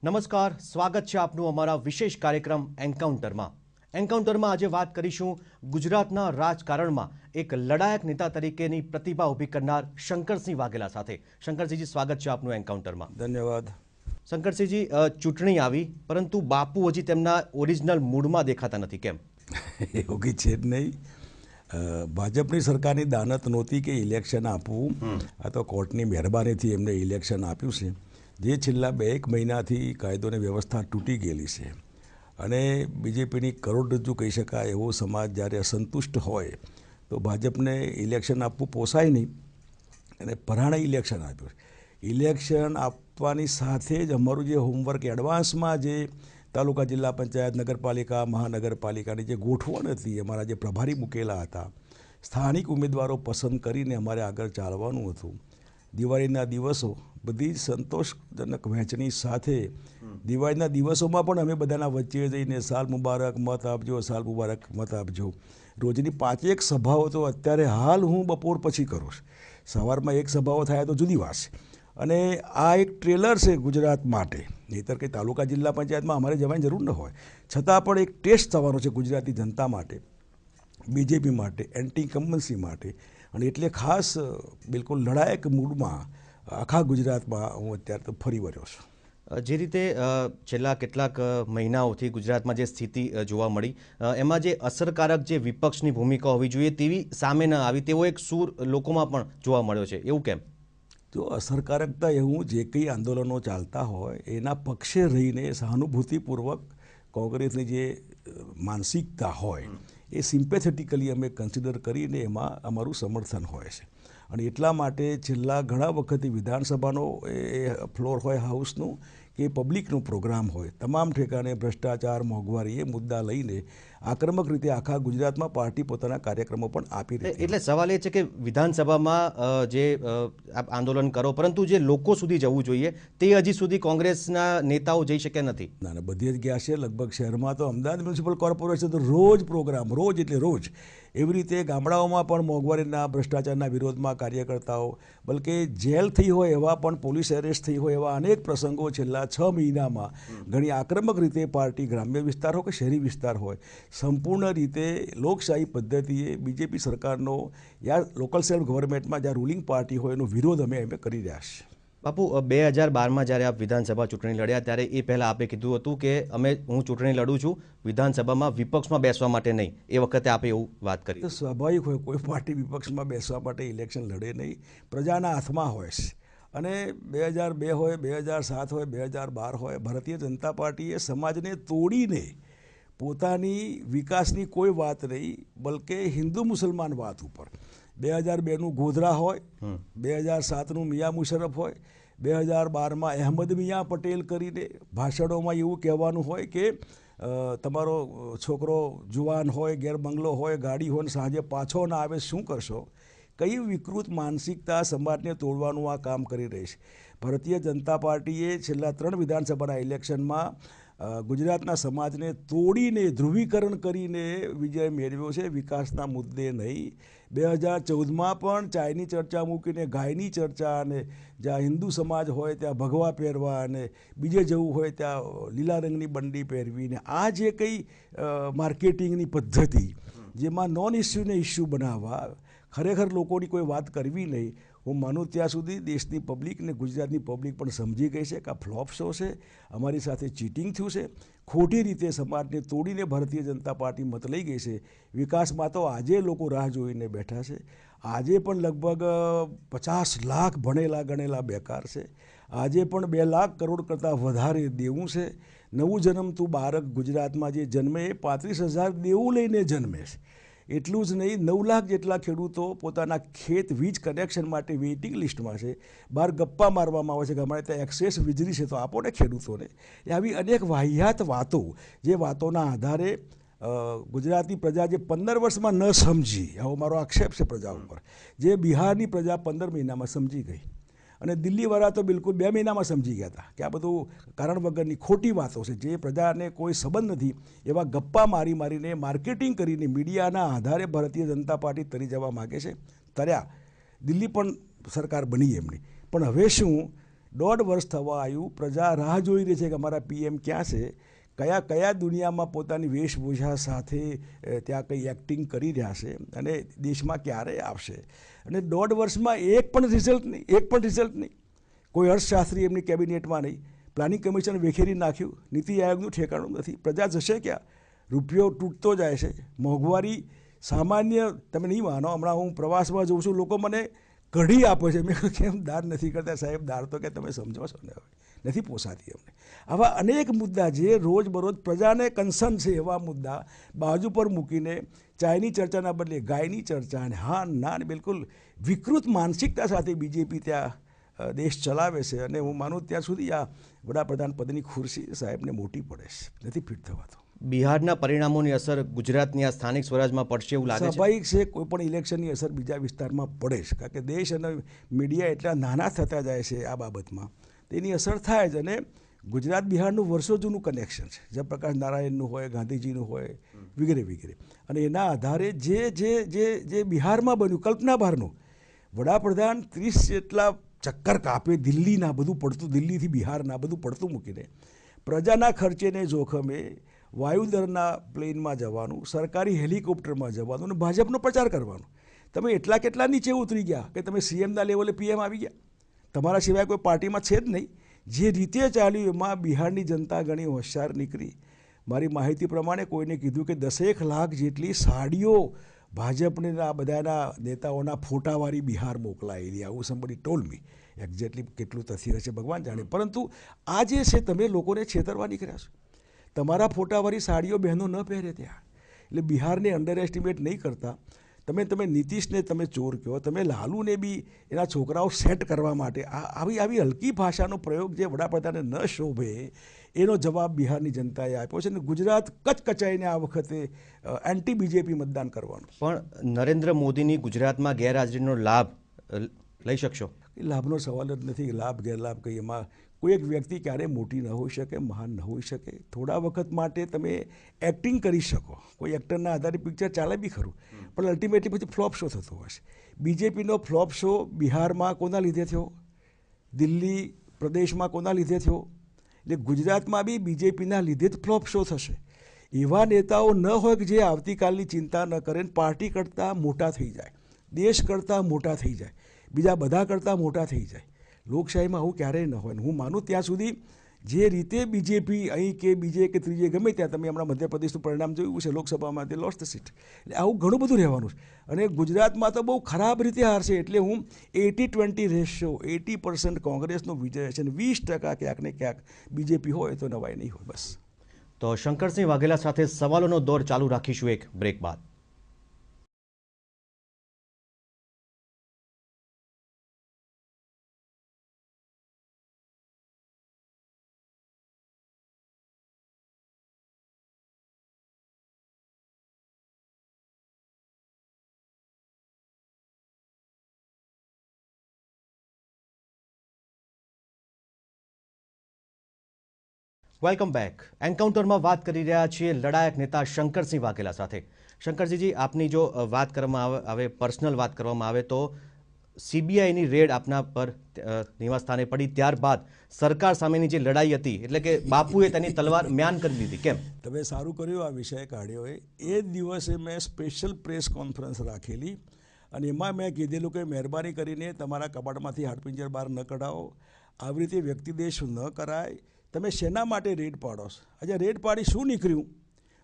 નમસ્કાર, સ્વાગત છે આપનું અમારા વિશેષ કાર્યક્રમ એન્કાઉન્ટરમાં. એન્કાઉન્ટરમાં આજે વાત કરીશું ગુજરાતના રાજકારણમાં એક લડાયક નેતા તરીકેની પ્રતિભા ઊભી કરનાર શંકરસિંહ વાઘેલા સાથે. શંકરસિંહજી, સ્વાગત છે આપનું એન્કાઉન્ટરમાં. ધન્યવાદ. શંકરસિંહજી, ચૂંટણી આવી પરંતુ બાપુ હજી તેમના ઓરિજિનલ મૂડમાં દેખાતા નથી, કેમ? એવું કંઈ છે જ નહીં. ભાજપની સરકારની દાનત નહોતી કે ઇલેક્શન આપવું. આ તો કોર્ટની મહેરબાનીથી એમને ઇલેક્શન આપ્યું છે, જે છેલ્લા 2-1 મહિનાથી કાયદો અને વ્યવસ્થા તૂટી ગયેલી છે. અને બીજેપીની કરોડરજ્જુ કહી શકાય એવો સમાજ જ્યારે અસંતુષ્ટ હોય તો ભાજપને ઇલેક્શન આપવું પોસાય નહીં, અને પરાણે ઇલેક્શન આપ્યું. ઇલેક્શન આપવાની સાથે જ અમારું જે હોમવર્ક એડવાન્સમાં જે તાલુકા, જિલ્લા પંચાયત, નગરપાલિકા, મહાનગરપાલિકાની જે ગોઠવણ હતી, અમારા જે પ્રભારી મૂકેલા હતા, સ્થાનિક ઉમેદવારો પસંદ કરીને અમારે આગળ ચાલવાનું હતું. દિવાળીના દિવસો બધી સંતોષજનક વહેંચણી સાથે દિવાળીના દિવસોમાં પણ અમે બધાના વચ્ચે જઈને સાલ મુબારક, મત આપજો, સાલ મુબારક, મત આપજો. રોજની 5-1 સભાઓ તો અત્યારે હાલ હું બપોર પછી કરું છું. સવારમાં 1 સભાઓ થાય તો જુદી વાત છે. અને આ એક ટ્રેલર છે ગુજરાત માટે. નહીંતર કંઈ તાલુકા, જિલ્લા પંચાયતમાં અમારે જવાની જરૂર ન હોય, છતાં પણ એક ટેસ્ટ થવાનો છે ગુજરાતી જનતા માટે, બીજેપી માટે, એન્ટી ઇન્કમ્બન્સી માટે. અને એટલે ખાસ બિલકુલ લડાયક મૂડમાં આખા ગુજરાતમાં હું અત્યારે તો ફરી વળ્યો છું. જે રીતે છેલ્લા કેટલાક મહિનાઓથી ગુજરાતમાં જે સ્થિતિ જોવા મળી, એમાં જે અસરકારક જે વિપક્ષની ભૂમિકા હોવી જોઈએ તેવી સામે ન આવી, તેવો એક સૂર લોકોમાં પણ જોવા મળ્યો છે, એવું કેમ? જો અસરકારકતા એવું જે કંઈ આંદોલનો ચાલતા હોય એના પક્ષે રહીને સહાનુભૂતિપૂર્વક કોંગ્રેસની જે માનસિકતા હોય એ સિમ્પેથેટિકલી અમે કન્સિડર કરીને એમાં અમારું સમર્થન હોય છે. અને એટલા માટે છેલ્લા ઘણા વખતથી વિધાનસભાનો એ ફ્લોર હોય હાઉસનું કે પબ્લિકનો પ્રોગ્રામ હોય, તમામ ઠેકાણે ભ્રષ્ટાચાર, મોંઘવારી એ મુદ્દા લઈને આક્રમક રીતે આખા ગુજરાતમાં પાર્ટી પોતાના કાર્યક્રમો પણ આપી રહી. એટલે સવાલ એ છે કે વિધાનસભામાં જે આપ આંદોલન કરો, પરંતુ જે લોકો સુધી જવું જોઈએ તે હજી સુધી કોંગ્રેસના નેતાઓ જઈ શક્યા નથી. ના, બધે જ ગયા છે. લગભગ શહેરમાં તો અમદાવાદ મ્યુનિસિપલ કોર્પોરેશન તો રોજ પ્રોગ્રામ, રોજ એટલે રોજ. એવી રીતે ગામડાઓમાં પણ મોંઘવારીના, ભ્રષ્ટાચારના વિરોધમાં કાર્યકર્તાઓ, બલકે જેલ થઈ હોય એવા પણ, પોલીસ એરેસ્ટ થઈ હોય એવા અનેક પ્રસંગો છેલ્લા 6 મહિનામાં ઘણી આક્રમક રીતે પાર્ટી, ગ્રામ્ય વિસ્તાર હોય કે શહેરી વિસ્તાર હોય, સંપૂર્ણ રીતે લોકશાહી પદ્ધતિએ બીજેપી સરકારનો યા લોકલ સેલ્ફ ગવર્મેન્ટમાં જ્યાં રૂલિંગ પાર્ટી હોય એનો વિરોધ અમે કરી રહ્યા છીએ. બાપુ, 2012માં જ્યારે આપ વિધાનસભા ચૂંટણી લડ્યા ત્યારે એ પહેલાં આપે કીધું હતું કે હું ચૂંટણી લડું છું વિધાનસભામાં વિપક્ષમાં બેસવા માટે નહીં. એ વખતે આપે એવું વાત કરી. તો સ્વાભાવિક હોય, કોઈ પાર્ટી વિપક્ષમાં બેસવા માટે ઇલેક્શન લડે નહીં, પ્રજાના હાથમાં હોય છે. અને 2002 હોય, 2007 હોય, 2012 હોય, ભારતીય જનતા પાર્ટીએ સમાજને તોડીને પોતાની વિકાસની કોઈ વાત નહીં, બલકે હિન્દુ મુસલમાન વાત ઉપર 2002નું ગોધરા હોય, 2007નું મિયા મુશરફ હોય, 2012માં અહેમદ મિયા પટેલ કરીને ભાષણોમાં એવું કહેવાનું હોય કે તમારો છોકરો જુવાન હોય, ઘેર બંગલો હોય, ગાડી હોય, સાંજે પાછો ના આવે શું કરશો? કઈ વિકૃત માનસિકતા સમાજને તોડવાનું આ કામ કરી રહી છે. ભારતીય જનતા પાર્ટીએ છેલ્લા 3 વિધાનસભાના ઇલેક્શનમાં ગુજરાતના સમાજને તોડીને, ધ્રુવીકરણ કરીને વિજય મેળવ્યો છે, વિકાસના મુદ્દે નહીં. 2014માં પણ ચાયની ચર્ચા મૂકીને ગાયની ચર્ચા, અને જ્યાં હિન્દુ સમાજ હોય ત્યાં ભગવા પહેરવા, અને બીજે જવું હોય ત્યાં લીલા રંગની બંડી પહેરવીને આ જે કંઈ માર્કેટિંગની પદ્ધતિ, જેમાં નોન ઇસ્યુને ઇસ્યુ બનાવવા, ખરેખર લોકોની કોઈ વાત કરવી નહીં. હું માનું ત્યાં સુધી દેશની પબ્લિક ને ગુજરાતની પબ્લિક પણ સમજી ગઈ છે કે આ ફ્લોપ શો છે, અમારી સાથે ચીટિંગ થયું છે, ખોટી રીતે સમાજને તોડીને ભારતીય જનતા પાર્ટી મત લઈ ગઈ છે. વિકાસમાં તો આજે લોકો રાહ જોઈને બેઠા છે. આજે પણ લગભગ 50 લાખ ભણેલા ગણેલા બેકાર છે. આજે પણ 2 લાખ કરોડ કરતાં વધારે દેવું છે. નવું જન્મતું બાળક ગુજરાતમાં જે જન્મે એ 35,000 દેવું લઈને જન્મે છે. એટલું જ નહીં, 9 લાખ જેટલા ખેડૂતો પોતાના ખેત વીજ કનેક્શન માટે વેઇટિંગ લિસ્ટમાં છે. બહાર ગપ્પા મારવામાં આવે છે કે અમારે ત્યાં એક્સેસ વીજળી છે તો આપો ને ખેડૂતોને. એ આવી અનેક વાહિયાત વાતો, જે વાતોના આધારે ગુજરાતની પ્રજા જે 15 વર્ષમાં ન સમજી, આવો મારો આક્ષેપ છે પ્રજા ઉપર, જે બિહારની પ્રજા 15 મહિનામાં સમજી ગઈ. અને દિલ્હીવાળા તો બિલકુલ 2 મહિનામાં સમજી ગયા હતા કે આ બધું કારણ વગરની ખોટી વાતો છે, જે પ્રજાને કોઈ સંબંધ નથી. એવા ગપ્પા મારીને, માર્કેટિંગ કરીને, મીડિયાના આધારે ભારતીય જનતા પાર્ટી તરી જવા માગે છે. તર્યા. દિલ્હી પણ સરકાર બની એમની, પણ હવે શું, 1.5 વર્ષ થવા આવ્યું, પ્રજા રાહ જોઈ રહી છે કે અમારા પીએમ ક્યાં છે, કયા કયા દુનિયામાં પોતાની વેશભૂષા સાથે ત્યાં કંઈ એક્ટિંગ કરી રહ્યા છે અને દેશમાં ક્યારે આવશે. અને 1.5 વર્ષમાં એક પણ રિઝલ્ટ નહીં. કોઈ અર્થશાસ્ત્રી એમની કેબિનેટમાં નહીં, પ્લાનિંગ કમિશન વેખેરી નાખ્યું, નીતિ આયોગનું ઠેકાણું નથી. પ્રજા જશે ક્યાં? રૂપિયો તૂટતો જાય છે, મોંઘવારી સામાન્ય, તમે નહીં માનો, હમણાં હું પ્રવાસમાં જઉં છું, લોકો મને કઢી આપે છે. મેં કેમ દાર નથી કરતા સાહેબ? દાર તો કે તમે સમજો છો ને, હવે નથી પોસાતી અમને. આવા અનેક મુદ્દા જે રોજબરોજ પ્રજાને કન્સર્ન છે એવા મુદ્દા બાજુ પર મૂકીને ચાયની ચર્ચાના બદલે ગાયની ચર્ચા, અને હા ના બિલકુલ વિકૃત માનસિકતા સાથે બીજેપી ત્યાં દેશ ચલાવે છે. અને હું માનું ત્યાં સુધી આ વડાપ્રધાન પદની ખુરશી સાહેબને મોટી પડે છે, નથી ફિટ થવાતો. બિહારના પરિણામોની અસર ગુજરાતની આ સ્થાનિક સ્વરાજમાં પડશે એવું લાગે છે? સ્વાભાવિક છે, કોઈ પણ ઇલેક્શનની અસર બીજા વિસ્તારમાં પડે છે, કારણ કે દેશ અને મીડિયા એટલા નાના થતા જાય છે આ બાબતમાં, તેની અસર થાય જ. અને ગુજરાત બિહારનું વર્ષો જૂનું કનેક્શન છે, જયપ્રકાશ નારાયણનું હોય, ગાંધીજીનું હોય, વગેરે વગેરે. અને એના આધારે જે બિહારમાં બન્યું, કલ્પના બહારનું, વડાપ્રધાન 30 જેટલા ચક્કર કાપે દિલ્હીના, બધું પડતું દિલ્હીથી બિહારના બધું પડતું મૂકીને પ્રજાના ખર્ચેને જોખમે વાયુદળના પ્લેનમાં જવાનું, સરકારી હેલિકોપ્ટરમાં જવાનું અને ભાજપનો પ્રચાર કરવાનો. તમે એટલા કેટલા નીચે ઉતરી ગયા કે તમે સીએમના લેવલે પીએમ આવી ગયા? તમારા સિવાય કોઈ પાર્ટીમાં છે જ નહીં. જે રીતે ચાલ્યું એમાં બિહારની જનતા ઘણી હોશિયાર નીકળી. મારી માહિતી પ્રમાણે કોઈને કીધું કે 10 લાખ જેટલી સાડીઓ ભાજપને આ બધાના નેતાઓના ફોટાવાળી બિહાર મોકલાયેલી, આવું somebody told me. એક્ઝેક્ટલી કેટલું તથ્ય છે ભગવાન જાણે. પરંતુ આ જે છે, તમે લોકોને છેતરવા નીકળ્યા છો. તમારા ફોટાવાળી સાડીઓ બહેનો ન પહેરે ત્યાં. એટલે બિહારને અંડર એસ્ટિમેટ નહીં કરતા. તમે નીતિશને તમે ચોર કહો, તમે લાલુને બી એના છોકરાઓ સેટ કરવા માટે આવી હલકી ભાષાનો પ્રયોગ જે વડાપ્રધાને ન શોભે એનો જવાબ બિહારની જનતાએ આપ્યો છે. અને ગુજરાત કચકચાઈને આ વખતે એન્ટી બીજેપી મતદાન કરવાનું. પણ નરેન્દ્ર મોદીની ગુજરાતમાં ગેરહાજરીનો લાભ લઈ શકશો? લાભનો સવાલ જ નથી. લાભ ગેરલાભ કંઈ એમાં કોઈ એક વ્યક્તિ ક્યારેય મોટી ન હોઈ શકે, મહાન ન હોઈ શકે. થોડા વખત માટે તમે એક્ટિંગ કરી શકો, કોઈ એક્ટરના આધારે પિક્ચર ચાલે બી ખરું, પણ અલ્ટિમેટલી પછી ફ્લોપ શો થતો હશે. બીજેપીનો ફ્લોપ શો બિહારમાં કોના લીધે થયો? દિલ્હી પ્રદેશમાં કોના લીધે થયો? એટલે ગુજરાતમાં બી બીજેપીના લીધે જ ફ્લોપ શો થશે. એવા નેતાઓ ન હોય કે જે આવતીકાલની ચિંતા ન કરે, પાર્ટી કરતાં મોટા થઈ જાય, દેશ કરતાં મોટા થઈ જાય, બીજા બધા કરતાં મોટા થઈ જાય. લોકશાહીમાં આવું ક્યારેય ન હોય. હું માનું ત્યાં સુધી જે રીતે બીજેપી અહીં કે બીજે કે ત્રીજે ગમે ત્યાં, તમે હમણાં મધ્યપ્રદેશનું પરિણામ જોયું છે, લોકસભામાં તે લોસ્ટ સીટ. એટલે આવું ઘણું બધું રહેવાનું છે. અને ગુજરાતમાં તો બહુ ખરાબ રીતે હારશે. એટલે હું 80-20 રેશિયો, 80% કોંગ્રેસનો વિજય છે અને 20% ક્યાંક ને ક્યાંક બીજેપી હોય તો નવાઈ નહીં હોય. બસ. તો શંકરસિંહ વાઘેલા સાથે સવાલોનો દોર ચાલુ રાખીશું એક બ્રેક બાદ. Welcome back. એન્કાઉન્ટરમાં વાત કરી રહ્યા છીએ લડાયક નેતા શંકરસિંહ વાઘેલા સાથે. શંકરસિંહજી, આપની જો વાત કરવામાં આવે, પર્સનલ વાત કરવામાં આવે તો સીબીઆઈની રેડ આપના પર નિવાસસ્થાને પડી ત્યારબાદ સરકાર સામેની જે લડાઈ હતી, એટલે કે બાપુએ તેની તલવાર મ્યાન કરી દીધી, કેમ? તમે સારું કર્યું આ વિષય કાઢ્યો. એ દિવસે મેં સ્પેશિયલ પ્રેસ કોન્ફરન્સ રાખેલી અને એમાં મેં કીધેલું કે મહેરબાની કરીને તમારા કબાટમાંથી હાડપિંજર બહાર ન કઢાવો, આવી રીતે વ્યક્તિદેશ ન કરાય. તમે શેના માટે રેડ પાડો છો? આજે રેડ પાડી શું નીકળ્યું?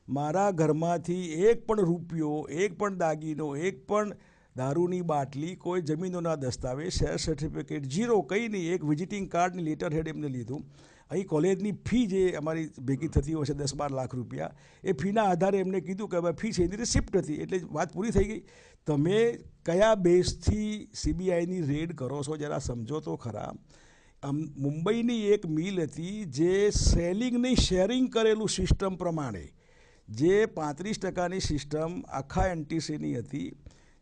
મારા ઘરમાંથી એક પણ રૂપિયો, એક પણ દાગીનો, એક પણ દારૂની બાટલી, કોઈ જમીનોના દસ્તાવેજ, શેર સર્ટિફિકેટ, ઝીરો, કંઈ નહીં. એક વિઝિટિંગ કાર્ડની લેટર હેડ એમને લીધું. અહીં કોલેજની ફી જે અમારી ભેગી થતી હોય છે 10-12 લાખ રૂપિયા, એ ફીના આધારે એમને કીધું કે હવે ફી છે એની રિસિપ્ટ હતી. એટલે વાત પૂરી થઈ ગઈ. તમે કયા બેઝથી સીબીઆઈની રેડ કરો છો જરા સમજો તો ખરા. મુંબઈની એક મિલ હતી જે સેલિંગ નહીં શેરિંગ કરેલું સિસ્ટમ પ્રમાણે, જે 35%ની સિસ્ટમ આખા એનટીસીની હતી,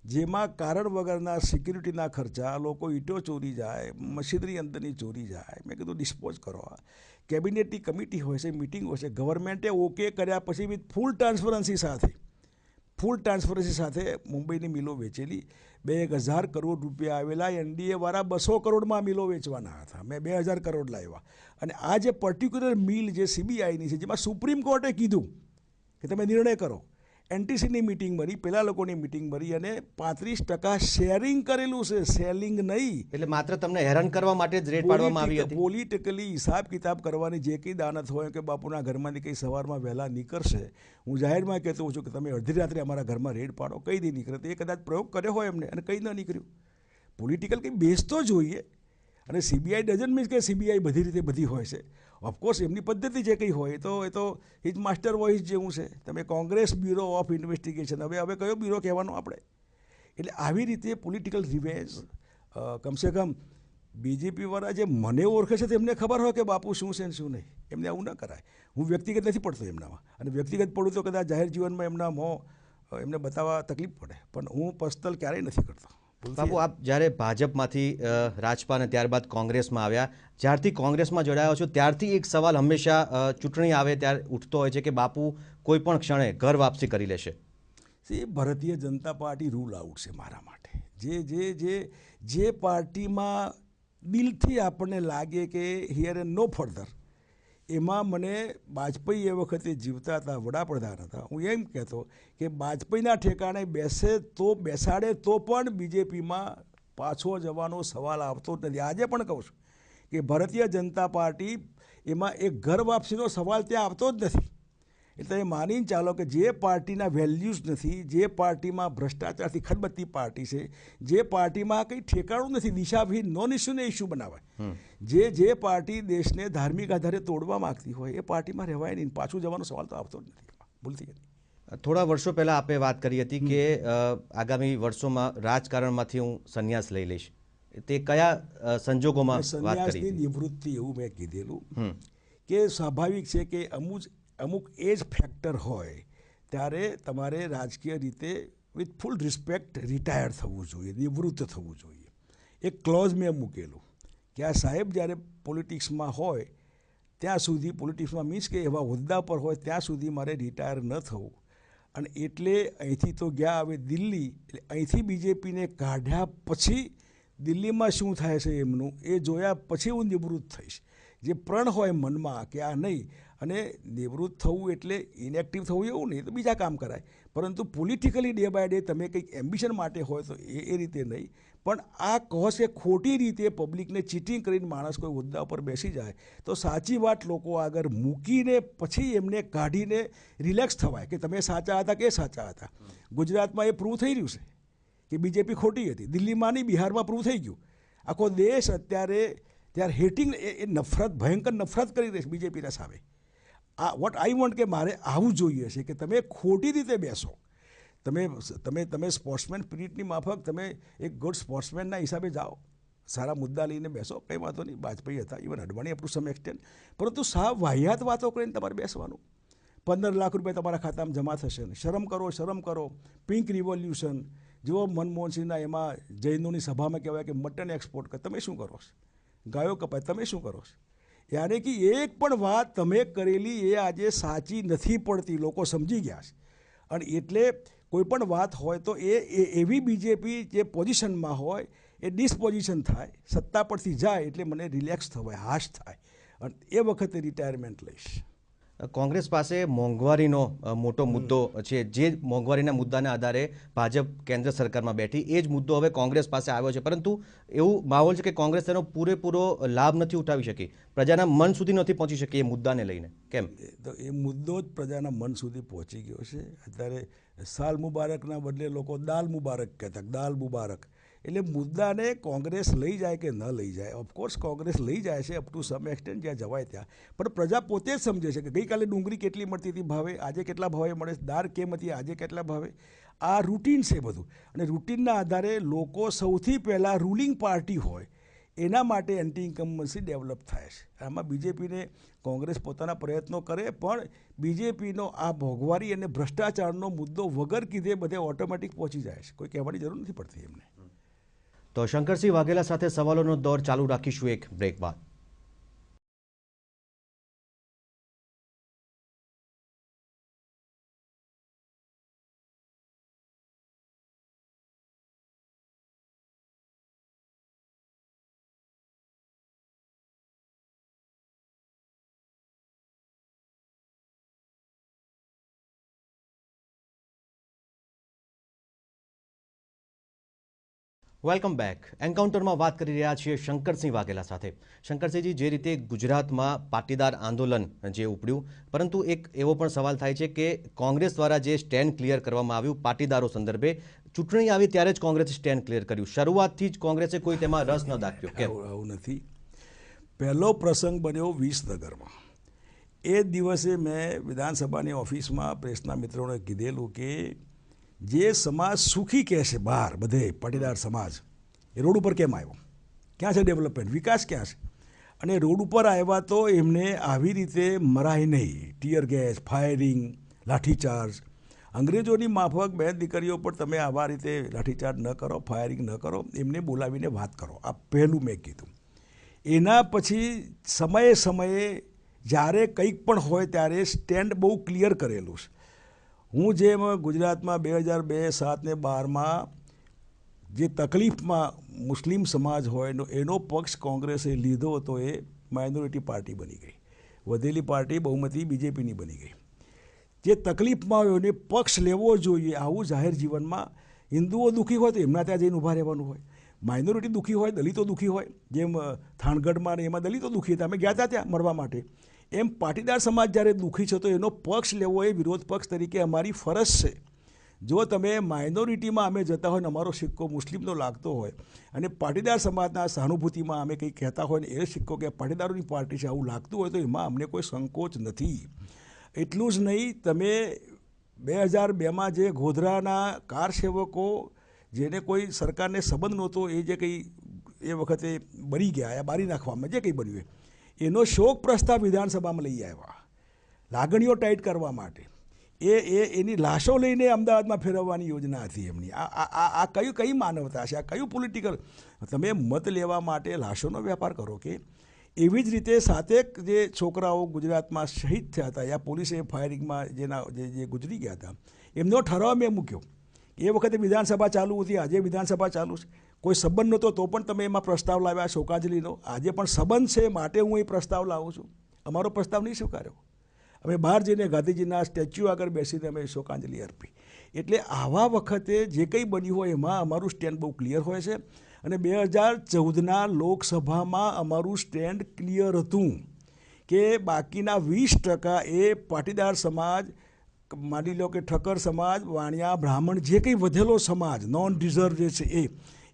જેમાં કારણ વગરના સિક્યુરિટીના ખર્ચા, લોકો ઈંટો ચોરી જાય, મશીનરી અંદરની ચોરી જાય. મેં કીધું ડિસ્પોઝ કરો. કેબિનેટની કમિટી હોય છે, મિટિંગ હોય છે, ગવર્મેન્ટે ઓકે કર્યા પછી વિથ ફૂલ ટ્રાન્સપરન્સી સાથે ફૂલ ટ્રાન્સપરન્સી સાથે મુંબઈની મિલો વેચેલી. 1000 કરોડ રૂપિયા આવેલા, એનડીએ વાળા 200 કરોડમાં મિલો વેચવાના હતા, મેં 2000 કરોડ લાવ્યા. અને આ જે પર્ટિક્યુલર મિલ જે સીબીઆઈની છે, જેમાં સુપ્રીમ કોર્ટે કીધું કે તમે નિર્ણય કરો, એનટીસીની મિટિંગ મળી, પેલા લોકોની મિટિંગ મળી અને 35% શેરિંગ કરેલું છે, સેલિંગ નહીં. એટલે માત્ર તમને હેરાન કરવા માટે જ રેડ પાડવામાં આવી હતી. પોલિટિકલી હિસાબ કિતાબ કરવાની જે કંઈ દાનત હોય કે બાપુના ઘરમાંથી કંઈ સવારમાં વહેલા નીકળશે, હું જાહેરમાં કહેતો હોઉં છું કે તમે અડધી રાત્રે અમારા ઘરમાં રેડ પાડો, કઈ દી નીકળે, તો એ કદાચ પ્રયોગ કર્યો હોય એમને અને કંઈ ન નીકળ્યું. પોલિટિકલ કંઈ બેઝ તો જોઈએ. અને સીબીઆઈ ડઝન્ટ મીન્સ કે સીબીઆઈ બધી રીતે બધી હોય છે. ઓફકોર્સ એમની પદ્ધતિ જે કંઈ હોય એ તો હિજ માસ્ટર વોઇસ જેવું છે. તમે કોંગ્રેસ બ્યુરો ઓફ ઇન્વેસ્ટિગેશન, હવે કયો બ્યુરો કહેવાનો આપણે? એટલે આવી રીતે પોલિટિકલ રિવેન્જ, કમસે કમ બીજેપીવાળા જે મને ઓળખે છે તેમને ખબર હોય કે બાપુ શું છે ને શું નહીં. એમને આવું ન કરાય. હું વ્યક્તિગત નથી પડતો એમનામાં, અને વ્યક્તિગત પડું તો કદાચ જાહેર જીવનમાં એમના એમને બતાવવા તકલીફ પડે, પણ હું પર્સનલ ક્યારેય નથી કરતો. બાપુ, આપ જ્યારે ભાજપમાંથી રાજપા અને ત્યારબાદ કોંગ્રેસમાં આવ્યા, જ્યારથી કોંગ્રેસમાં જોડાયો છો ત્યારથી એક સવાલ હંમેશા ચૂંટણી આવે ત્યારે ઉઠતો હોય છે કે બાપુ કોઈ પણ ક્ષણે ઘર વાપસી કરી લેશે. Bharatiya Janata party rule out છે મારા માટે. જે પાર્ટીમાં દિલથી આપણને લાગે કે હિયર એન્ડ નો ફર્ધર, એમાં મને વાજપેયી એ વખતે જીવતા હતા, વડાપ્રધાન હતા. હું એમ કહેતો કે વાજપેયીના ઠેકાણે બેસાડે તો પણ બીજેપીમાં પાછો જવાનો સવાલ આવતો જ નથી. આજે પણ કહું છું કે ભારતીય જનતા પાર્ટી એમાં એક ઘર વાપસીનો સવાલ ત્યાં આવતો જ નથી. એટલે એ માનીને ચાલો કે જે પાર્ટીના વેલ્યુઝ નથી, જે પાર્ટીમાં ભ્રષ્ટાચારથી ખડબડતી પાર્ટી છે, જે પાર્ટીમાં કંઈ ઠેકાણું નથી, દિશાવિહીન નોન ઇસ્યુને ઇસ્યુ બનાવે, જે પાર્ટી દેશને ધાર્મિક આધારે તોડવા માગતી હોય એ પાર્ટીમાં રહેવાય નહીં. પાછું જવાનો સવાલ તો આવતો જ નથી. ભૂલથી થોડા વર્ષો પહેલાં આપે વાત કરી હતી કે આગામી વર્ષોમાં રાજકારણમાંથી હું સંન્યાસ લઈ લઈશ. તે કયા સંજોગોમાં વાત કરી? સંન્યાસની નિવૃત્તિ એવું મેં કીધેલું કે સ્વાભાવિક છે કે અમુક એજ ફેક્ટર હોય ત્યારે તમારે રાજકીય રીતે વિથ ફૂલ રિસ્પેક્ટ રિટાયર થવું જોઈએ, નિવૃત્ત થવું જોઈએ. એક ક્લોઝ મેં મૂકેલું કે આ સાહેબ જ્યારે પોલિટિક્સમાં હોય ત્યાં સુધી, પોલિટિક્સમાં મીન્સ કે એવા હોદ્દા પર હોય ત્યાં સુધી મારે રિટાયર ન થવું. અને એટલે અહીંથી તો ગયા હવે દિલ્હી, એટલે અહીંથી બીજેપીને કાઢ્યા પછી દિલ્હીમાં શું થાય છે એમનું એ જોયા પછી હું નિવૃત્ત થઈશ. જે પ્રણ હોય મનમાં કે આ નહીં, અને નિવૃત્ત થવું એટલે ઇનેક્ટિવ થવું એવું નહીં, તો બીજા કામ કરાય. પરંતુ પોલિટિકલી ડે બાય ડે તમે કંઈક એમ્બિશન માટે હોય તો એ રીતે નહીં. પણ આ કહો છે ખોટી રીતે પબ્લિકને ચીટિંગ કરીને માણસ કોઈ હોદ્દા ઉપર બેસી જાય તો સાચી વાત લોકો આગળ મૂકીને પછી એમને કાઢીને રિલેક્સ થવાય કે તમે સાચા હતા કે સાચા હતા. ગુજરાતમાં એ પ્રૂવ થઈ રહ્યું છે કે બીજેપી ખોટી હતી. દિલ્હીમાં નહીં, બિહારમાં પ્રૂવ થઈ ગયું. આખો દેશ ત્યારે હેટિંગ, એ નફરત, ભયંકર નફરત કરી રહી છે બીજેપીના સામે. વોટ આઈ વોન્ટ કે મારે આવું જોઈએ છે કે તમે ખોટી રીતે બેસો. તમે સ્પોર્ટ્સમેન સ્પિરિટની માફક તમે એક ગુડ સ્પોર્ટ્સમેનના હિસાબે જાઓ, સારા મુદ્દા લઈને બેસો, કંઈ વાંધો નહીં. વાજપેયી હતા, even Advani up to some extent. પરંતુ સાવ વાહિયાત વાતો કરીને તમારે બેસવાનું. 15 લાખ રૂપિયા તમારા ખાતામાં જમા થશે ને. શરમ કરો. પિંક રિવોલ્યુશન જેવો મનમોહનસિંહના એમાં જૈનોની સભામાં કહેવાય કે મટન એક્સપોર્ટ કરે, તમે શું કરો છો? ગાયો કપાય, તમે શું કરો છો? યાની કે એક પણ વાત તમે કરેલી એ આજે સાચી નથી પડતી, લોકો સમજી ગયા છે. અને એટલે કોઈ પણ વાત હોય તો એ એવી બીજેપી જે પોઝિશનમાં હોય એ ડિસપોઝિશન થાય, સત્તા પરથી જાય એટલે મને રિલેક્સ થવાય, હાશ થાય, અને એ વખતે રિટાયરમેન્ટ લઈશ. કોંગ્રેસ પાસે મોંઘવારીનો મોટો મુદ્દો છે. જે મોંઘવારીના મુદ્દાના આધારે ભાજપ કેન્દ્ર સરકારમાં બેઠી, એ જ મુદ્દો હવે કોંગ્રેસ પાસે આવ્યો છે. પરંતુ એવું માહોલ છે કે કોંગ્રેસ તેનો પૂરેપૂરો લાભ નથી ઉઠાવી શકી, પ્રજાના મન સુધી નથી પહોંચી શકી એ મુદ્દાને લઈને. કેમ? તો એ મુદ્દો જ પ્રજાના મન સુધી પહોંચી ગયો છે. અત્યારે સાલ મુબારકના બદલે લોકો દાલ મુબારક કહેતા, દાલ મુબારક. એટલે મુદ્દાને કોંગ્રેસ લઈ જાય કે ન લઈ જાય, ઓફકોર્સ કોંગ્રેસ લઈ જાય છે અપ ટુ સમ એક્સટેન્ટ, જ્યાં જવાય ત્યાં. પણ પ્રજા પોતે જ સમજે છે કે ગઈકાલે ડુંગળી કેટલી મળતી હતી ભાવે, આજે કેટલા ભાવે મળે, દાળ કેમ હતી, આજે કેટલા ભાવે. આ રૂટીન છે બધું. અને રૂટીનના આધારે લોકો સૌથી પહેલાં રૂલિંગ પાર્ટી હોય એના માટે એન્ટી ઇન્કમ્બન્સી ડેવલપ થાય છે. આમાં બીજેપીને કોંગ્રેસ પોતાના પ્રયત્નો કરે, પણ બીજેપીનો આ મોંઘવારી અને ભ્રષ્ટાચારનો મુદ્દો વગર કીધે બધે ઓટોમેટિક પહોંચી જાય છે, કોઈ કહેવાની જરૂર નથી પડતી એમને. તો શંકરસિંહ વાઘેલા સાથે સવાલોનો દોર ચાલુ રાખીશું એક બ્રેક બાદ. Welcome back. એન્કાઉન્ટરમાં વાત કરી રહ્યા છીએ શંકરસિંહ વાઘેલા સાથે. શંકરસિંહજી, જે રીતે ગુજરાતમાં પાટીદાર આંદોલન જે ઉપડ્યું, પરંતુ એક એવો પણ સવાલ થાય છે કે કોંગ્રેસ દ્વારા જે સ્ટેન્ડ ક્લિયર કરવામાં આવ્યું પાટીદારો સંદર્ભે, ચૂંટણી આવી ત્યારે જ કોંગ્રેસે સ્ટેન્ડ ક્લિયર કર્યું. શરૂઆતથી જ કોંગ્રેસે કોઈ તેમાં રસ ન દાખ્યો. કેમ? આવું નથી. પહેલો પ્રસંગ બન્યો વિસનગરમાં. એ દિવસે મેં વિધાનસભાની ઓફિસમાં પ્રેસના મિત્રોને કીધેલું કે જે સમાજ સુખી કહે છે બહાર બધે પાટીદાર સમાજ, એ રોડ ઉપર કેમ આવ્યો? ક્યાં છે ડેવલપમેન્ટ? વિકાસ ક્યાં છે? અને રોડ ઉપર આવ્યા તો એમને આવી રીતે મરાય નહીં. Tear gas, firing, lathi charge. અંગ્રેજોની માફક બેન દીકરીઓ પર તમે આવા રીતે લાઠીચાર્જ ન કરો, ફાયરિંગ ન કરો, એમને બોલાવીને વાત કરો. આ પહેલું મેં કીધું. એના પછી સમયે સમયે જ્યારે કંઈક પણ હોય ત્યારે સ્ટેન્ડ બહુ ક્લિયર કરેલું છે. હું જેમ ગુજરાતમાં 2002, 7 ને 12માં જે તકલીફમાં મુસ્લિમ સમાજ હોય એનો પક્ષ કોંગ્રેસે લીધો હતો, એ માઇનોરિટી પાર્ટી બની ગઈ. વધેલી પાર્ટી બહુમતી બીજેપીની બની ગઈ. જે તકલીફમાં હોય એને પક્ષ લેવો જોઈએ. આવું જાહેર જીવનમાં હિન્દુઓ દુઃખી હોય તો એમના ત્યાં જઈને ઊભા રહેવાનું હોય. માઇનોરિટી દુઃખી હોય, દલિતો દુઃખી હોય, જેમ થાણગઢમાં ને એમાં દલિતો દુઃખી હતા, અમે ગયા હતા ત્યાં મરવા માટે. એમ પાટીદાર સમાજ જ્યારે દુઃખી છે તો એનો પક્ષ લેવો એ વિરોધ પક્ષ તરીકે અમારી ફરજ છે. જો તમે માઇનોરિટીમાં અમે જતા હોય ને અમારો સિક્કો મુસ્લિમનો લાગતો હોય અને પાટીદાર સમાજના સહાનુભૂતિમાં અમે કંઈક કહેતા હોય ને એ સિક્કો કે પાટીદારોની પાર્ટી છે આવું લાગતું હોય તો એમાં અમને કોઈ સંકોચ નથી. એટલું જ નહીં, તમે 2002માં જે ગોધરાના કાર સેવકો જેને કોઈ સરકારને સંબંધ નહોતો, એ જે કંઈ એ વખતે બળી ગયા, બારી નાખવામાં જે કંઈ બન્યું એનો શોક પ્રસ્તાવ વિધાનસભામાં લઈ આવ્યા લાગણીઓ ટાઈટ કરવા માટે. એની લાશો લઈને અમદાવાદમાં ફેરવવાની યોજના હતી એમની. આ કઈ માનવતા છે? આ કયું પોલિટિકલ? તમે મત લેવા માટે લાશોનો વેપાર કરો કે? એવી જ રીતે 7 જે છોકરાઓ ગુજરાતમાં શહીદ થયા હતા, યા પોલીસે ફાયરિંગમાં જે ગુજરી ગયા હતા, એમનો ઠરાવ મેં મૂક્યો. એ વખતે વિધાનસભા ચાલુ હતી, આજે વિધાનસભા ચાલુ છે. કોઈ સંબંધ નહોતો તો પણ તમે એમાં પ્રસ્તાવ લાવ્યા શોકાંજલિનો. આજે પણ સંબંધ છે માટે હું એ પ્રસ્તાવ લાવું છું. અમારો પ્રસ્તાવ નહીં સ્વીકાર્યો. અમે બહાર જઈને ગાંધીજીના સ્ટેચ્યુ આગળ બેસીને અમે શોકાંજલિ અર્પી. એટલે આવા વખતે જે કંઈ બન્યું હોય એમાં અમારું સ્ટેન્ડ બહુ ક્લિયર હોય છે. અને 2014ના લોકસભામાં અમારું સ્ટેન્ડ ક્લિયર હતું કે બાકીના 20% એ પાટીદાર સમાજ, માની લો કે ઠક્કર સમાજ, વાણિયા, બ્રાહ્મણ, જે કંઈ વધેલો સમાજ નોન રિઝર્વ જે છે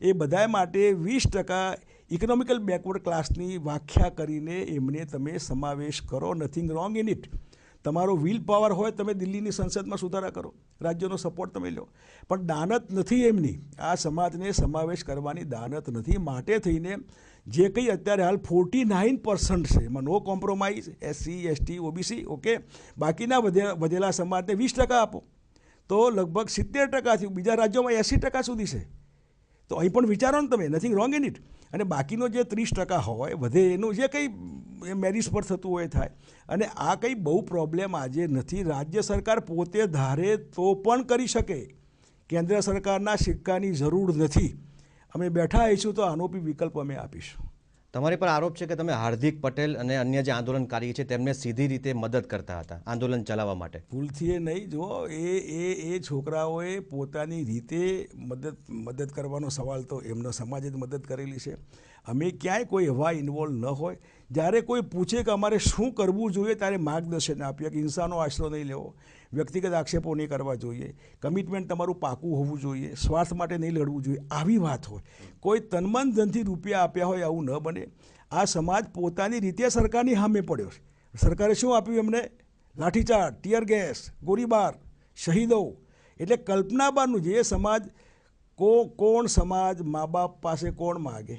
એ બધા માટે 20% ઇકોનોમિકલ બેકવર્ડ ક્લાસની વ્યાખ્યા કરીને એમને તમે સમાવેશ કરો. Nothing wrong in it. તમારો વિલ પાવર હોય, તમે દિલ્હીની સંસદમાં સુધારા કરો, રાજ્યનો સપોર્ટ તમે લો, પણ દાનત નથી એમની. આ સમાજને સમાવેશ કરવાની દાનત નથી. માટે થઈને જે કંઈ અત્યારે હાલ 49% છે એમાં no compromise, SC, ST, OBC, okay. બાકીના વધેલા સમાજને 20% આપો તો લગભગ 70%થી બીજા રાજ્યોમાં 80% સુધી છે. તો અહીં પણ વિચારો ને તમે, નથિંગ રોંગ ઇન ઇટ. અને બાકીનો જે 30% હોય વધે એનું જે કંઈ મેરિટ્સ પર થતું હોય થાય. અને આ કંઈ બહુ પ્રોબ્લેમ આજે નથી. રાજ્ય સરકાર પોતે ધારે તો પણ કરી શકે. કેન્દ્ર સરકારના સિક્કાની જરૂર નથી. અમે બેઠા આવીશું તો આનો બી વિકલ્પ અમે આપીશું. તમારી પર આરોપ છે કે તમે હાર્દિક પટેલ અને અન્ય જે આંદોલનકારી છે તેમને સીધી રીતે મદદ કરતા હતા આંદોલન ચલાવવા માટે. ભૂલથી એ નહીં. જો એ છોકરાઓએ પોતાની રીતે મદદ કરવાનો સવાલ તો એમનો સમાજે જ મદદ કરેલી છે. અમે ક્યાંય કોઈ એવા ઇન્વોલ્વ ન હોય. જ્યારે કોઈ પૂછે કે અમારે શું કરવું જોઈએ ત્યારે માર્ગદર્શન આપીએ કે હિંસાનો આશરો નહીં લેવો, વ્યક્તિગત આક્ષેપો નહીં કરવા જોઈએ, કમિટમેન્ટ તમારું પાકું હોવું જોઈએ, સ્વાર્થ માટે નહીં લડવું જોઈએ, આવી વાત હોય. કોઈ તનમન ધનથી રૂપિયા આપ્યા હોય આવું ન બને. આ સમાજ પોતાની રીતે સરકારની સામે પડ્યો છે. સરકારે શું આપ્યું એમને? લાઠીચાર્જ, ટીયર ગેસ, ગોળીબાર, શહીદો. એટલે કલ્પના બહારનું જે સમાજ કોણ સમાજ મા બાપ પાસે કોણ માગે?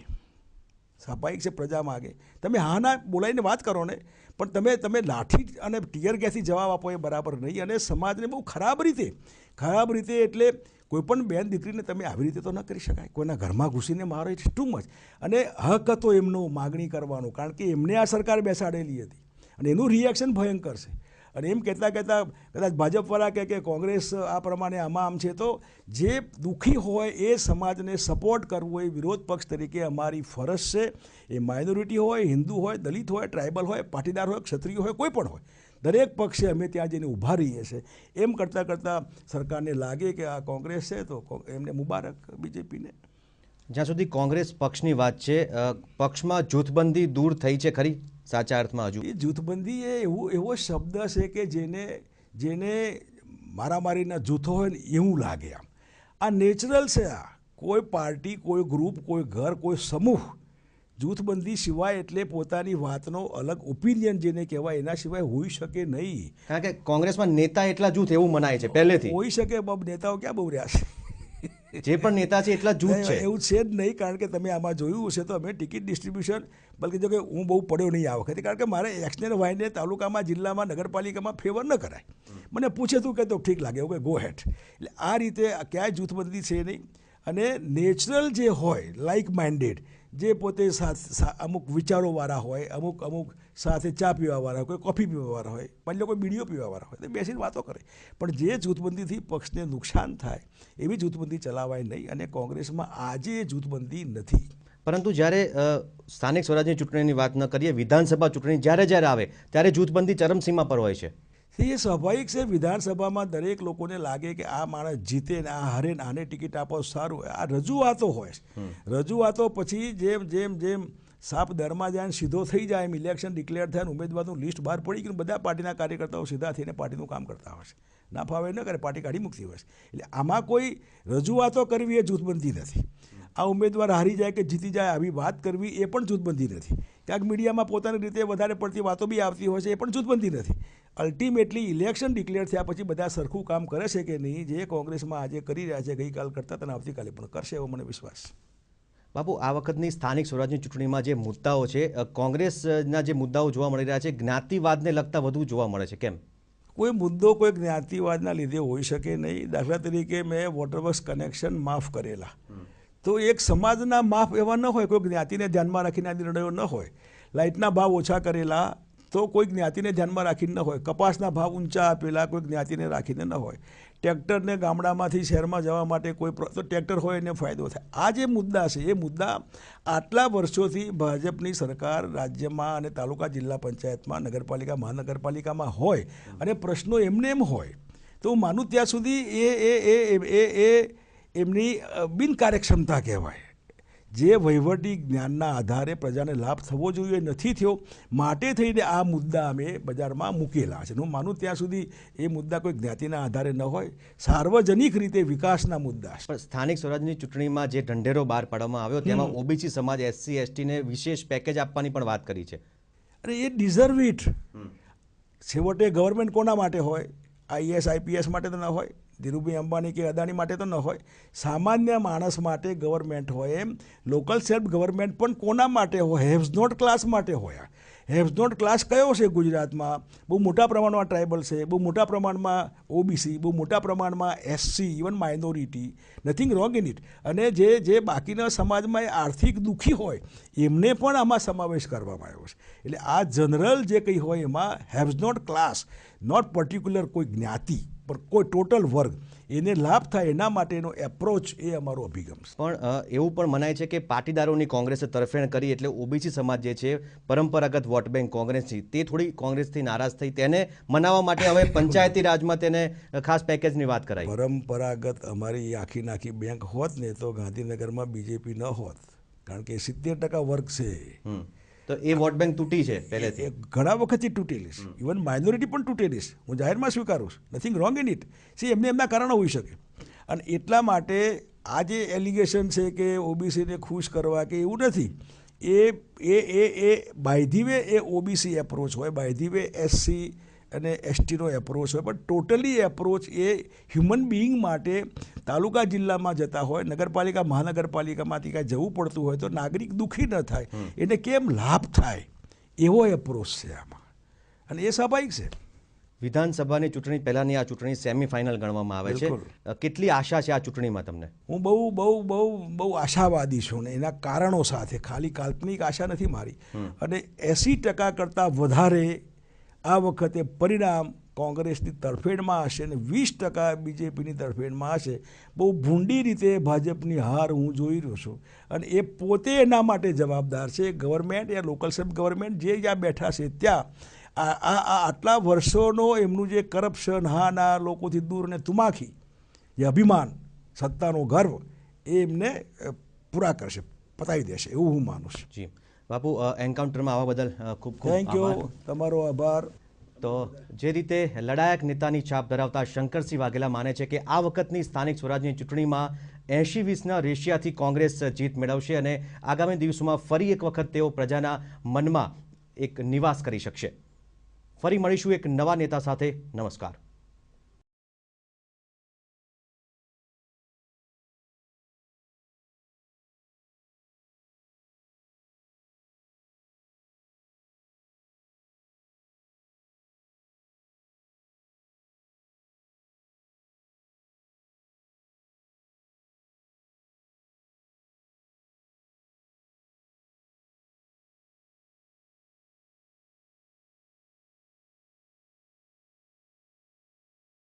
સ્વાભાવિક છે પ્રજા માગે. તમે હા ના બોલાવીને વાત કરો ને, પણ તમે લાઠી અને ટીયર ગેસથી જવાબ આપો એ બરાબર નહીં. અને સમાજને બહુ ખરાબ રીતે એટલે કોઈપણ બેન દીકરીને તમે આવી રીતે તો ન કરી શકાય. કોઈના ઘરમાં ઘૂસીને મારો ઇટ્સ ટુ મચ. અને હક હતો એમનો માગણી કરવાનો, કારણ કે એમને આ સરકાર બેસાડેલી હતી અને એનું રિએક્શન ભયંકર છે. અને એમ કહેતા કદાચ ભાજપવાળા કે કોંગ્રેસ આ પ્રમાણે આમ છે, તો જે દુઃખી હોય એ સમાજને સપોર્ટ કરવો એ વિરોધ પક્ષ તરીકે અમારી ફરજ છે. એ માઇનોરિટી હોય, હિન્દુ હોય, દલિત હોય, ટ્રાઇબલ હોય, પાટીદાર હોય, ક્ષત્રિય હોય, કોઈ પણ હોય, દરેક પક્ષે અમે ત્યાં જઈને ઊભા રહીએ છીએ. એમ કરતાં સરકારને લાગે કે આ કોંગ્રેસ છે તો એમને મુબારક બીજેપીને. જ્યાં સુધી કોંગ્રેસ પક્ષની વાત છે, પક્ષમાં જૂથબંધી દૂર થઈ છે ખરી સાચા અર્થમાં? હજુ એ જૂથબંધી એ એવો શબ્દ છે કે જેને મારામારીના જૂથો હોય ને એવું લાગે. આ નેચરલ છે. આ કોઈ પાર્ટી, કોઈ ગ્રુપ, કોઈ ઘર, કોઈ સમૂહ જૂથબંધી સિવાય એટલે પોતાની વાતનો અલગ ઓપિનિયન જેને કહેવાય એના સિવાય હોઈ શકે નહીં. કારણ કે કોંગ્રેસમાં નેતા એટલા જૂથ એવું મનાય છે પહેલેથી. હોઈ શકે, નેતાઓ ક્યાં બહુ રહ્યા છે? જે પણ નેતા છે એટલા જૂથ છે એવું છે જ નહીં. કારણ કે તમે આમાં જોયું હશે તો અમે ટિકિટ ડિસ્ટ્રીબ્યુશન, બલકે જો કે હું બહુ પડ્યો નહીં આ વખતે, કારણ કે મારે એક્સ ને વાયને તાલુકામાં, જિલ્લામાં, નગરપાલિકામાં ફેવર ન કરાય. મને પૂછે તું કે તો ઠીક લાગે, ઓકે ગો હેડ. એટલે આ રીતે ક્યાંય જૂથબંધી છે નહીં. અને નેચરલ જે હોય, લાઇક માઇન્ડેડ, જે પોતે અમુક વિચારોવાળા હોય, અમુક સાથે ચા પીવાવાળા હોય, કોઈ કોફી પીવાવાળા હોય, પછી કોઈ બીડીઓ પીવાવાળા હોય, તો બેસીને વાતો કરે. પણ જે જૂથબંધીથી પક્ષને નુકસાન થાય એવી જૂથબંધી ચલાવાય નહીં. અને કોંગ્રેસમાં આજે એ જૂથબંધી નથી. પરંતુ જ્યારે સ્થાનિક સ્વરાજ્યની ચૂંટણીની વાત ન કરીએ, વિધાનસભા ચૂંટણી જ્યારે આવે ત્યારે જૂથબંધી ચરમસીમા પર હોય છે. એ સ્વાભાવિક છે. વિધાનસભામાં દરેક લોકોને લાગે કે આ માણસ જીતે ને આ હારે ને આને ટિકિટ આપો સારું. આ રજૂઆતો હોય. રજૂઆતો પછી જેમ સાપ દરમાં જાય સીધો થઈ જાય, એમ ઇલેક્શન ડિક્લેર થાય, ઉમેદવારનું લિસ્ટ બહાર પડી ગયું, બધા પાર્ટીના કાર્યકર્તાઓ સીધા થઈને પાર્ટીનું કામ કરતા હોય છે. ના ફાવે ન કરે, પાર્ટી કાઢી મૂકતી હોય છે. એટલે આમાં કોઈ રજૂઆતો કરવી એ જૂથબંધી નથી. આ ઉમેદવાર હારી જાય કે જીતી જાય આવી વાત કરવી એ પણ જૂથબંધી નથી. ક્યાંક મીડિયામાં પોતાની રીતે વધારે પડતી વાતો બી આવતી હોય છે, એ પણ જૂથબંધી નથી. અલ્ટિમેટલી ઇલેક્શન ડિક્લેર થયા પછી બધા સરખું કામ કરે છે કે નહીં, જે કોંગ્રેસમાં આજે કરી રહ્યા છે ગઈકાલ કરતાં અને આવતીકાલે પણ કરશે એવો મને વિશ્વાસ છે. બાપુ, આ વખતની સ્થાનિક સ્વરાજની ચૂંટણીમાં જે મુદ્દાઓ છે, કોંગ્રેસના જે મુદ્દાઓ જોવા મળી રહ્યા છે, જ્ઞાતિવાદને લગતા વધુ જોવા મળે છે. કેમ? કોઈ મુદ્દો કોઈ જ્ઞાતિવાદના લીધે હોઈ શકે નહીં. દાખલા તરીકે મેં વોટરવર્ક્સ કનેક્શન માફ કરેલા, તો એક સમાજના માફ એવા ન હોય, કોઈ જ્ઞાતિને ધ્યાનમાં રાખીને આ નિર્ણયો ન હોય. લાઇટના ભાવ ઓછા કરેલા તો કોઈ જ્ઞાતિને ધ્યાનમાં રાખીને ન હોય. કપાસના ભાવ ઊંચા આપેલા કોઈ જ્ઞાતિને રાખીને ન હોય. ટ્રેક્ટરને ગામડામાંથી શહેરમાં જવા માટે કોઈ તો ટ્રેક્ટર હોય એને ફાયદો થાય. આ જે મુદ્દા છે એ મુદ્દા આટલા વર્ષોથી ભાજપની સરકાર રાજ્યમાં અને તાલુકા, જિલ્લા પંચાયતમાં, નગરપાલિકા, મહાનગરપાલિકામાં હોય અને પ્રશ્નો એમને એમ હોય, તો હું માનું ત્યાં સુધી એ એમની બિનકાર્યક્ષમતા કહેવાય. જે વહીવટી જ્ઞાનના આધારે પ્રજાને લાભ થવો જોઈએ નથી થયો, માટે થઈને આ મુદ્દા અમે બજારમાં મૂકેલા છે. હું માનું ત્યાં સુધી એ મુદ્દા કોઈ જ્ઞાતિના આધારે ન હોય, સાર્વજનિક રીતે વિકાસના મુદ્દા છે. પણ સ્થાનિક સ્વરાજની ચૂંટણીમાં જે ઢંઢેરો બહાર પાડવામાં આવ્યો તેમાં ઓબીસી સમાજ, SC ST ને વિશેષ પેકેજ આપવાની પણ વાત કરી છે. અને એ ડિઝર્વ ઇટ. છેવટે ગવર્મેન્ટ કોના માટે હોય? IAS IPS માટે તો ન હોય, ધીરુભાઈ અંબાણી કે અદાણી માટે તો ન હોય. સામાન્ય માણસ માટે ગવર્મેન્ટ હોય. એમ લોકલ સેલ્ફ ગવર્મેન્ટ પણ કોના માટે હોય? હેવ્સ નોટ ક્લાસ માટે હોય. હેવ્સ નોટ ક્લાસ કયો છે ગુજરાતમાં? બહુ મોટા પ્રમાણમાં ટ્રાઇબલ છે, બહુ મોટા પ્રમાણમાં OBC, બહુ મોટા પ્રમાણમાં SC, even minority. Nothing wrong in it. અને જે બાકીના સમાજમાં આર્થિક દુઃખી હોય એમને પણ આમાં સમાવેશ કરવામાં આવ્યો છે. એટલે આ જનરલ જે કંઈ હોય એમાં હેવ્સ નોટ ક્લાસ, નોટ પર્ટિક્યુલર કોઈ જ્ઞાતિ, પણ કોઈ ટોટલ વર્ગ એને લાભ થાય એના માટેનો એપ્રોચ એ અમારો અભિગમ છે. પણ એવું પણ મનાય છે કે પાટીદારોની કોંગ્રેસે તરફેણ કરી એટલે ઓબીસી સમાજ જે છે, પરંપરાગત વોટ બેંક કોંગ્રેસની, તે થોડી કોંગ્રેસથી નારાજ થઈ. તેને મનાવવા માટે હવે પંચાયતી રાજમાં તેને ખાસ પેકેજની વાત કરાઈ. પરંપરાગત અમારી આખી બેંક હોત ને તો ગાંધીનગરમાં બીજેપી ન હોત, કારણ કે 70% વર્ગ છે. તો એ વોટ બેંક તૂટી છે પહેલેથી, ઘણા વખતથી તૂટેલી છે. ઇવન માઇનોરિટી પણ તૂટેલી છે. હું જાહેરમાં સ્વીકારું છું. Nothing wrong in it. એમના કારણો હોઈ શકે. અને એટલા માટે આ જે એલિગેશન છે કે ઓબીસીને ખુશ કરવા કે એવું નથી, એ બાય ધી વે એ ઓબીસી એપ્રોચ હોય, બાય ધી વે SC અને STનો એપ્રોચ હોય, પણ ટોટલી એપ્રોચ એ હ્યુમન બિઈંગ માટે તાલુકા, જિલ્લામાં જતા હોય, નગરપાલિકા, મહાનગરપાલિકામાંથી કાંઈ જવું પડતું હોય તો નાગરિક દુઃખી ન થાય, એને કેમ લાભ થાય એવો એપ્રોચ છે આમાં. અને એ સ્વાભાવિક છે. વિધાનસભાની ચૂંટણી પહેલાની આ ચૂંટણી સેમીફાઇનલ ગણવામાં આવે છે. કેટલી આશા છે આ ચૂંટણીમાં તમને? હું બહુ આશાવાદી છું ને એના કારણો સાથે. ખાલી કાલ્પનિક આશા નથી મારી. અને 80% કરતાં વધારે આ વખતે પરિણામ કોંગ્રેસની તરફેણમાં હશે અને 20% બીજેપીની તરફેણમાં હશે. બહુ ભૂંડી રીતે ભાજપની હાર હું જોઈ રહ્યો છું અને એ પોતે એના માટે જવાબદાર છે. ગવર્મેન્ટ યા લોકલ સેલ્ફ ગવર્મેન્ટ જે જ્યાં બેઠા છે ત્યાં આટલા વર્ષોનો એમનું જે કરપ્શન, હાના લોકોથી દૂર અને તુમાખી જે અભિમાન, સત્તાનો ગર્વ, એ એમને પૂરા કરશે, પતાવી દેશે એવું હું માનું છું. જી બાપુ, એન્કાઉન્ટરમાં આવવા બદલ ખૂબ ખૂબ થેન્ક યુ, આભાર. તમારો આભાર. તો જે રીતે લડાયક નેતાની છાપ ધરાવતા શંકરસિંહ વાઘેલા માને છે કે આ વખતની સ્થાનિક સ્વરાજની ચૂંટણીમાં 80-20ના રેશિયાથી કોંગ્રેસ જીત મેળવશે અને આગામી દિવસોમાં ફરી એક વખત તેઓ પ્રજાના મનમાં એક નિવાસ કરી શકશે. ફરી મળીશું એક નવા નેતા સાથે. નમસ્કાર.